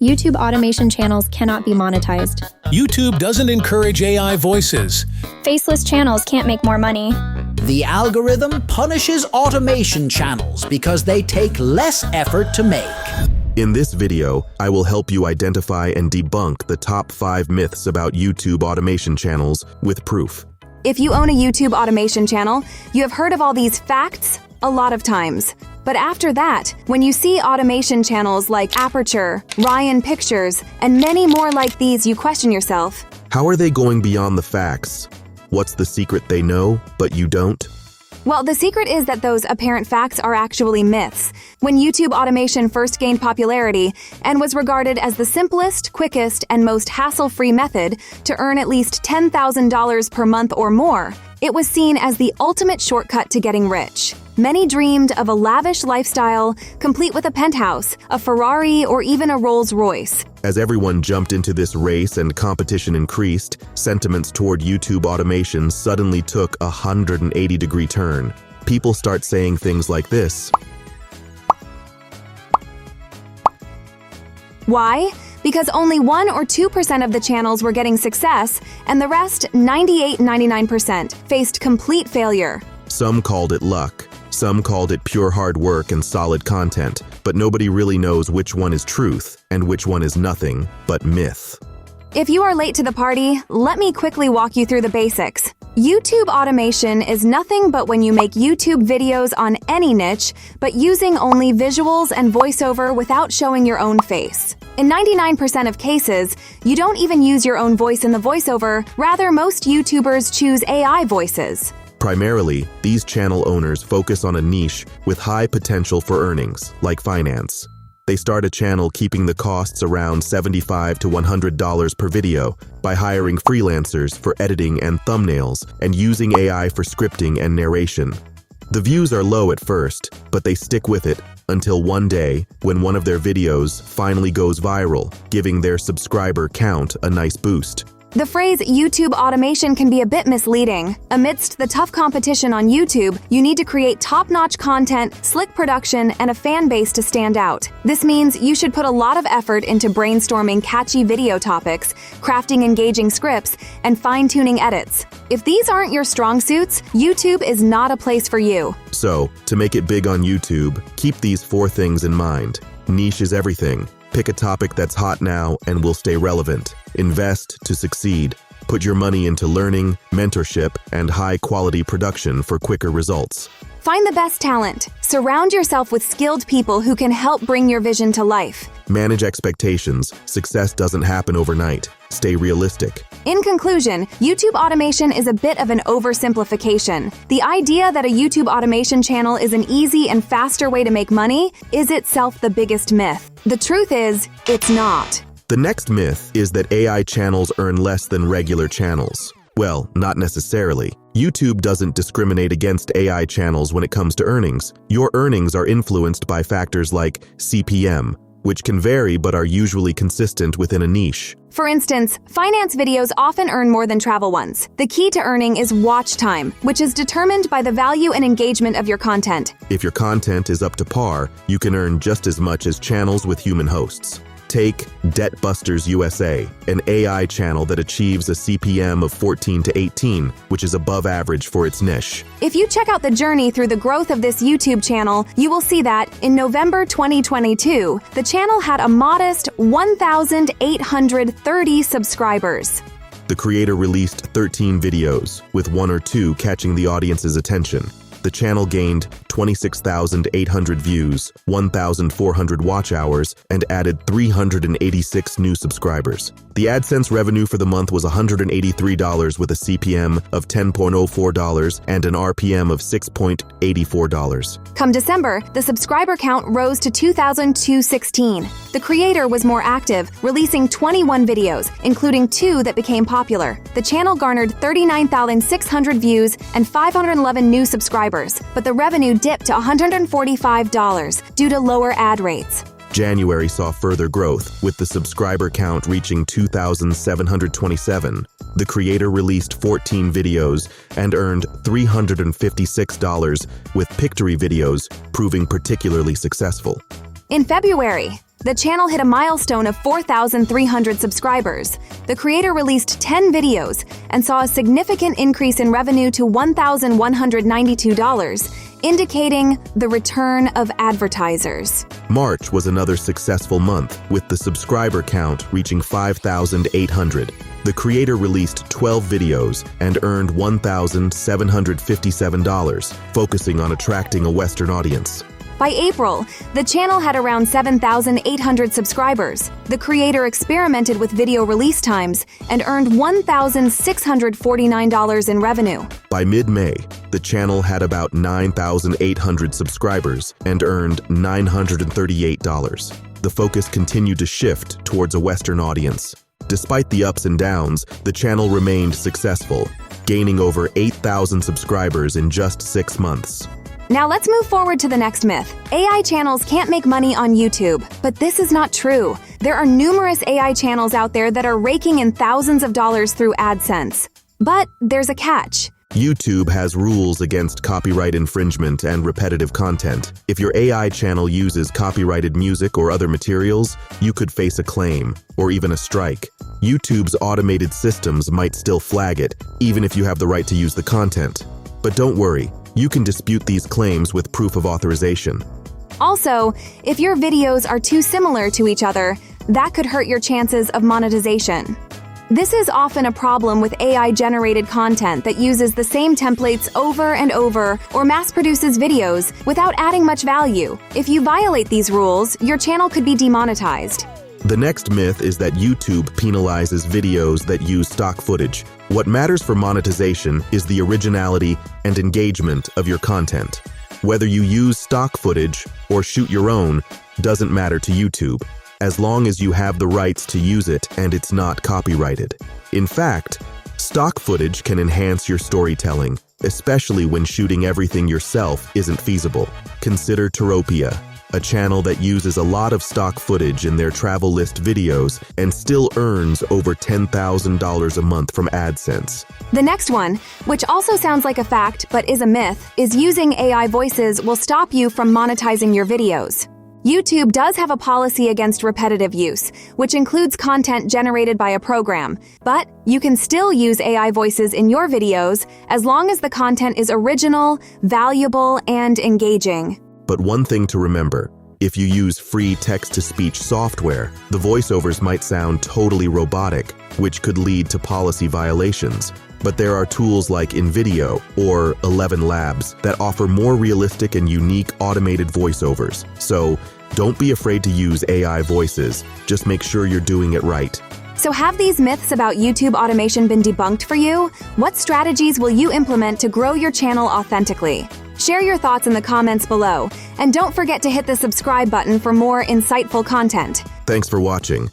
YouTube automation channels cannot be monetized. YouTube doesn't encourage AI voices. Faceless channels can't make more money. The algorithm punishes automation channels because they take less effort to make. In this video, I will help you identify and debunk the top 5 myths about YouTube automation channels with proof. If you own a YouTube automation channel, you have heard of all these facts a lot of times. But after that, when you see automation channels like Aperture, Ryan Pictures, and many more like these, you question yourself. How are they going beyond the facts? What's the secret they know, but you don't? Well, the secret is that those apparent facts are actually myths. When YouTube automation first gained popularity and was regarded as the simplest, quickest, and most hassle-free method to earn at least $10,000 per month or more, it was seen as the ultimate shortcut to getting rich. Many dreamed of a lavish lifestyle, complete with a penthouse, a Ferrari, or even a Rolls-Royce. As everyone jumped into this race and competition increased, sentiments toward YouTube automation suddenly took a 180-degree turn. People start saying things like this. Why? Because only 1 or 2% of the channels were getting success, and the rest, 98–99%, faced complete failure. Some called it luck. Some called it pure hard work and solid content, but nobody really knows which one is truth and which one is nothing but myth. If you are late to the party, let me quickly walk you through the basics. YouTube automation is nothing but when you make YouTube videos on any niche, but using only visuals and voiceover without showing your own face. In 99% of cases, you don't even use your own voice in the voiceover, rather most YouTubers choose AI voices. Primarily, these channel owners focus on a niche with high potential for earnings, like finance. They start a channel keeping the costs around $75 to $100 per video by hiring freelancers for editing and thumbnails and using AI for scripting and narration. The views are low at first, but they stick with it until one day when one of their videos finally goes viral, giving their subscriber count a nice boost. The phrase YouTube automation can be a bit misleading. Amidst the tough competition on YouTube, you need to create top-notch content, slick production, and a fan base to stand out. This means you should put a lot of effort into brainstorming catchy video topics, crafting engaging scripts, and fine-tuning edits. If these aren't your strong suits, YouTube is not a place for you. So, to make it big on YouTube, keep these 4 things in mind. Niche is everything. Pick a topic that's hot now and will stay relevant. Invest to succeed. Put your money into learning, mentorship, and high-quality production for quicker results. Find the best talent. Surround yourself with skilled people who can help bring your vision to life. Manage expectations. Success doesn't happen overnight. Stay realistic. In conclusion, YouTube automation is a bit of an oversimplification. The idea that a YouTube automation channel is an easy and faster way to make money is itself the biggest myth. The truth is, it's not. The next myth is that AI channels earn less than regular channels. Well, not necessarily. YouTube doesn't discriminate against AI channels when it comes to earnings. Your earnings are influenced by factors like CPM, which can vary but are usually consistent within a niche. For instance, finance videos often earn more than travel ones. The key to earning is watch time, which is determined by the value and engagement of your content. If your content is up to par, you can earn just as much as channels with human hosts. Take Debt Busters USA, an AI channel that achieves a CPM of 14 to 18, which is above average for its niche. If you check out the journey through the growth of this YouTube channel, you will see that in November 2022, the channel had a modest 1,830 subscribers. The creator released 13 videos, with 1 or 2 catching the audience's attention. The channel gained 26,800 views, 1,400 watch hours, and added 386 new subscribers. The AdSense revenue for the month was $183 with a CPM of $10.04 and an RPM of $6.84. Come December, the subscriber count rose to 2,216. The creator was more active, releasing 21 videos, including 2 that became popular. The channel garnered 39,600 views and 511 new subscribers, but the revenue dipped to $145 due to lower ad rates. January saw further growth, with the subscriber count reaching 2,727. The creator released 14 videos and earned $356, with Pictory videos proving particularly successful. In February, the channel hit a milestone of 4,300 subscribers. The creator released 10 videos and saw a significant increase in revenue to $1,192, indicating the return of advertisers. March was another successful month, with the subscriber count reaching 5,800. The creator released 12 videos and earned $1,757, focusing on attracting a Western audience. By April, the channel had around 7,800 subscribers. The creator experimented with video release times and earned $1,649 in revenue. By mid-May, the channel had about 9,800 subscribers and earned $938. The focus continued to shift towards a Western audience. Despite the ups and downs, the channel remained successful, gaining over 8,000 subscribers in just 6 months. Now let's move forward to the next myth. AI channels can't make money on YouTube, but this is not true. There are numerous AI channels out there that are raking in thousands of dollars through AdSense. But there's a catch. YouTube has rules against copyright infringement and repetitive content. If your AI channel uses copyrighted music or other materials, you could face a claim, or even a strike. YouTube's automated systems might still flag it, even if you have the right to use the content. But don't worry, you can dispute these claims with proof of authorization. Also, if your videos are too similar to each other, that could hurt your chances of monetization. This is often a problem with AI-generated content that uses the same templates over and over or mass-produces videos without adding much value. If you violate these rules, your channel could be demonetized. The next myth is that YouTube penalizes videos that use stock footage. What matters for monetization is the originality and engagement of your content. Whether you use stock footage or shoot your own doesn't matter to YouTube, as long as you have the rights to use it and it's not copyrighted. In fact, stock footage can enhance your storytelling, especially when shooting everything yourself isn't feasible. Consider Teropia, a channel that uses a lot of stock footage in their travel list videos and still earns over $10,000 a month from AdSense. The next one, which also sounds like a fact but is a myth, is using AI voices will stop you from monetizing your videos. YouTube does have a policy against repetitive use, which includes content generated by a program, but you can still use AI voices in your videos as long as the content is original, valuable, and engaging. But one thing to remember, if you use free text-to-speech software, the voiceovers might sound totally robotic, which could lead to policy violations. But there are tools like InVideo or 11 Labs that offer more realistic and unique automated voiceovers. So don't be afraid to use AI voices. Just make sure you're doing it right. So have these myths about YouTube automation been debunked for you? What strategies will you implement to grow your channel authentically? Share your thoughts in the comments below, and don't forget to hit the subscribe button for more insightful content. Thanks for watching.